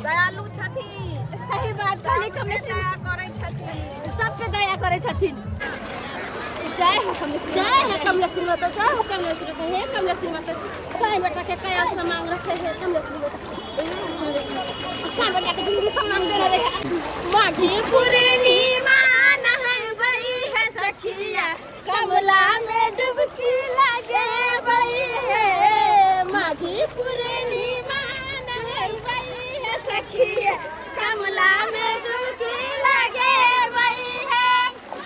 दयालु छथिन। सही बात कहली, दया करै छथिन, सब पे दया करे छथिन। जय हो कमलेश्वरी, जय है कमलेश्वरी माता, जय हो कमलेश्वरी माता। हे कमलेश्वरी माता, साईं बेटा के कया से मांग रखे है कमलेश्वरी माता। साईं बेटा के जिंदगी से मांग दे रहे हैं। माघी पूर्णिमा नहबई है सखिया, कमला में डुबकी लगे बई है। माघी पूर्णिमा नहबई है सखिया, कमला में डुबकी लगे बई है।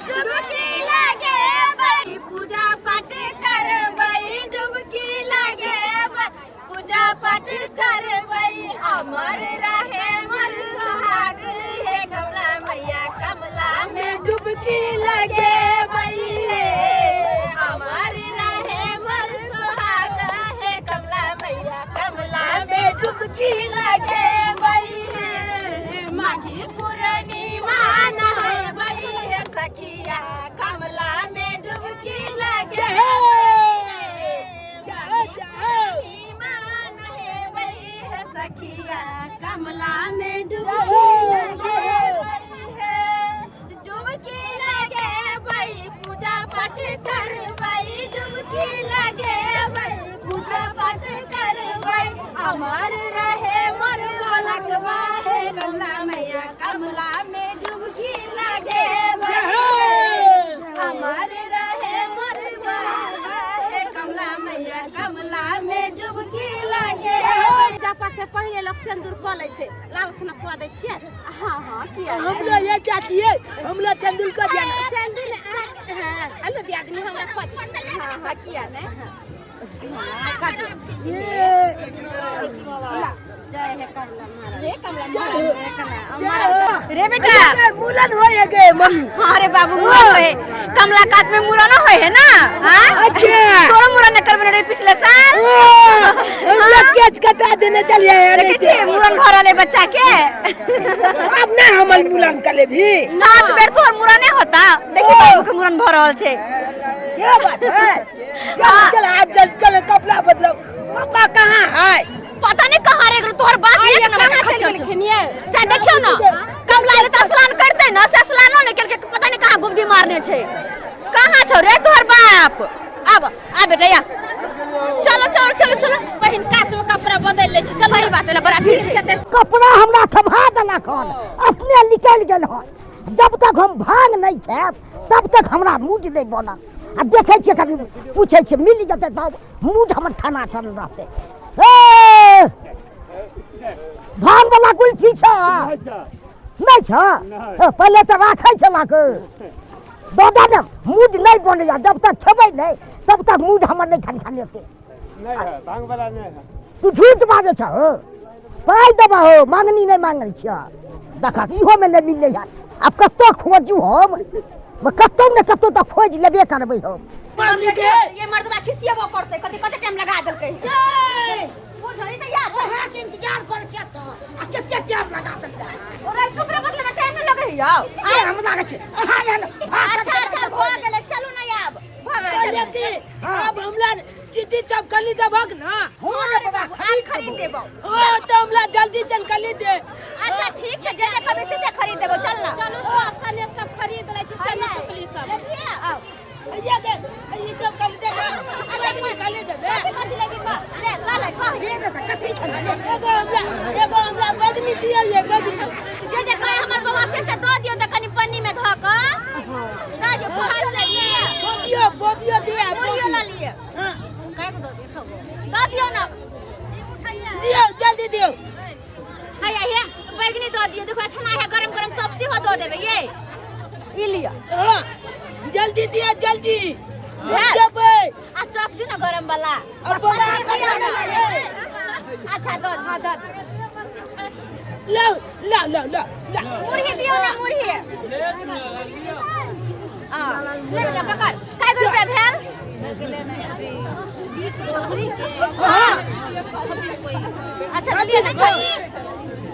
डुबकी लगे बई, पूजा पाठ करबई, डुबकी लगे बई, पूजा पाठ करबई। अमर रहे मर सुहाग है कमला मैया, कमला में डुबकी लगे बई है। अमर रहे मर सुहाग है कमला मैया, कमला में डुबकी लगे बई है। माघी पूर्णिमा नहबई है सखिया, कमला में डुबकी लगे सखिया, कमला में डुबकी लगे है। डुबकी लगे बई, पूजा पाठ करबई, डुबकी लगे बई, पूजा पाठ करबई। अमर रहे मर लगवा है कमला मैया, कमला में डुबकी लगे बई। अमर रहे मर लगवा है कमला मैया, कमला में डुबकी लगे। जापा से पहले लोग सिंदूर क लै छै, लाभ खाना खुआ दै छियै। हां हां किया हम लोग ये क्या चाहिए, हम लोग सिंदूर का दिया सिंदूर हां हेलो दिया दिन हमरा खुआ। हां हां किया ने ये जय है कमला महाराज, रे कमला रे बेटा मुलन होए गे मम्मी। हां रे बाबू मुरन होए, कमला कात में मुरन होए है ना। हां अच्छा तोरो मुरन ने करबे रे पिछले साल। हम लोग केच कटा देने चलिए देखे छी मुरन भरले बच्चा के। अब ना हम मुलन कले भी 7 बेर तोर मुरने होता। देखी बाबू के मुरन भर रहल छै। क्या बात है, चल आज जल्दी चले कपड़ा बदलो। पापा कहाँ है? पता नहीं कहां रे तोर बाप एक नंबर का खच्चर छै। से देखियो ना कमला ले तो स्नान करते ना, से स्नानो नहीं केलके, पता नहीं कहां गुब्दी मारने छै। कहां छौ रे तोर बाप? अब आ बेटा या चलो चलो चलो चलो बहिन काच में कपड़ा बदल ले छी। चल सही बात है, बड़ा भीड़ छै। कपड़ा हमरा थमा देलक हन, अपने निकल गेल हन। जब तक हम भांग नहीं खाएब तब तक हमरा मूड नहीं बनत। आ देखे छियै कभी पूछे छियै मिल जेतै तब मूड हमर ठाना ठन रहतै। भांग वाला कुल्फी छ नहीं छ? पहले तो राखै छलक दादा ने मूड नहीं बनैया। जब तक खेबै नहीं तब तक मूड हमर नहीं खाने से नहीं है, भांग वाला नहीं है। तू झूठ बाजै छ हो, पाई देबा हो, मांगनी नहीं मांगै छ। देखा इहो में नहीं मिलै है। अब कतो खोजू हम, कतो ने कतो तो खोज लेबे करबै हम। ये मर्दवा खिसियबो करते, कभी कते टाइम लगा देलकै। बुझै त या छै के इंतजार कर छै त आ कते टाइम लगा देलकै। ओरा कपड़ा बदले में टाइम न लगे हियो। आय हम लागे छै। अच्छा अच्छा भ गेलै, चलू ना अब भ गेलै। अब हमरा चिट्ठी चपकली देबक ना। हां रे बाबा खरीद देबो। हां तो हमरा जल्दी चनकली दे। अच्छा ठीक है, जे कभी से खरीद देबो। चल ना चलो सने सब खरीद ले छी, सब टुकली सब। देखिए आओ ये दे, ये चपकली दे ना। अच्छा चपकली दे दे। कथि लेबी बा ले ला ले कह ये दे कथि खा ले। एगो हमरा बदली दिया ये बदली। जे कहे हमर बाबा से दो दियो त कनी पन्नी में ध क दा दियो। फल ले लिए बोबियो दे बोबियो ला लिए। हां काय को दो दे खाओ दा दियो ना, दियो जल्दी दियो। हाय हे बैगनी दो दियो। देखो छना है गरम गरम सब्जी हो दो देबे ये ई लिया। हां जल्दी दिया जल्दी। जब आ चॉप दियो ना गरम वाला। अच्छा दो हां दो ला ला ला ला ला मुरही दियो ना, मुरही हां ले ले पकड़। काय रुपया भेल? हां अच्छा लिए ना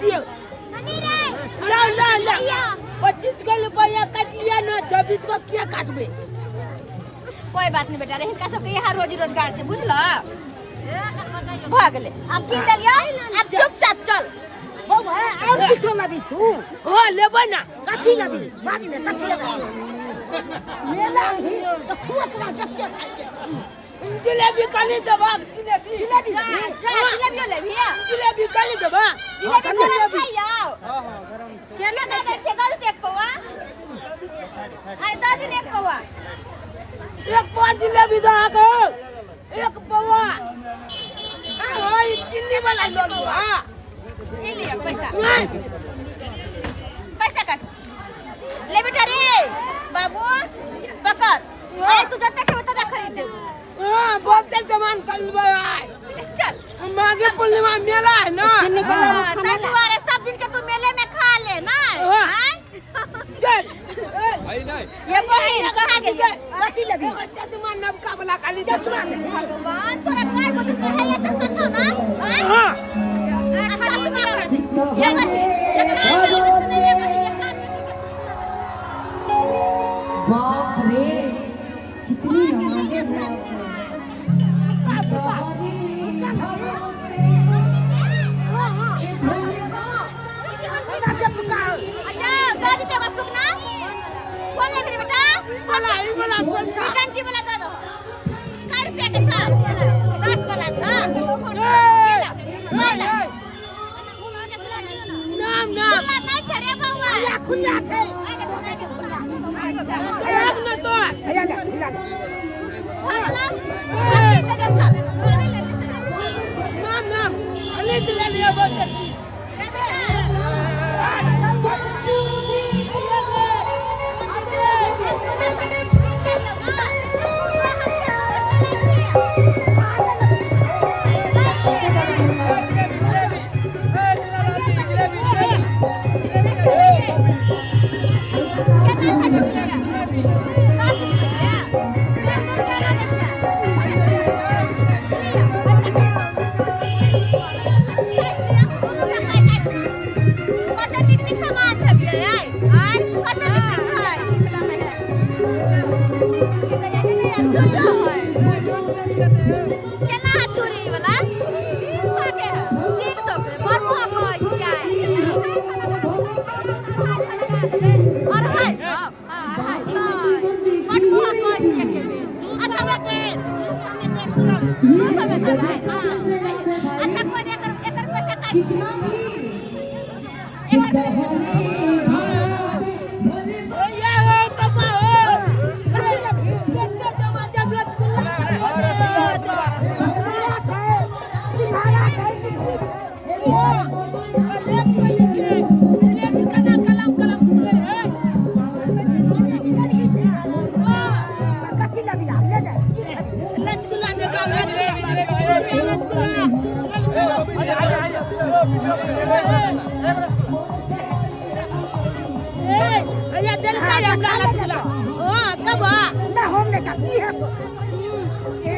दियो। ला ला ला 25 को रुपया काट लिया ना, 26 को क्या काटबे? कोई बात नहीं बेटा, इनका सबके यहाँ रोजी रोजगार है, बुझल। भागले अब की दलिया अब चुपचाप चल बउआ और किछो लबी तू हो लेबै ना कथी लबी बाजी ने कथी लबी मेला भी तो खुआ तोरा जत्ते खाइ के जिलेबी काली देबा जिलेबी जिलेबी जिलेबी ले भैया जिलेबी काली देबा जिलेबी गरम छै याओ केना दे छै गलत एक पवा अरे दादी ने एक पवा एक पवा जिलेबी दे के एक पवा हाय चिन्नी वाला लो लो हां ले लिया पैसा नहीं पैसा काट ले बेटा रे बाबू पकड़ आए तू जत्ते के बता खरीद दे हां बहुत सामान खरीदबै आय चल माघी पूर्णिमा मेला है ना तुम्हारे सब दिन के तू मेले में खा ले ना हैं चल ये बहिन कहां गेल कथी लबी बच्चा तुम्हारा नबका वाला काली चश्मा भगवान तोरा काय को चश्मा है ये चश्मा छौ ना हैं हां बाप रे कितनी नमाज़ें गाड़ी ते बाप ना कौन ले मेरे बेटा वाला ई वाला कौन का टंकी वाला दे दो काय रुपया के छ 10 वाला छ नाम नाम खुला नहीं छ रे बउआ या खुला छै आगे खुला छै खुला अच्छा एक न तो या ले खुला भागला ते दे चल नाम नाम अली ले लिया बच्चा ना हमने का की है ए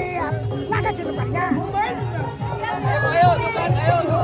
ना का चलो बढ़िया आयो दुकान आयो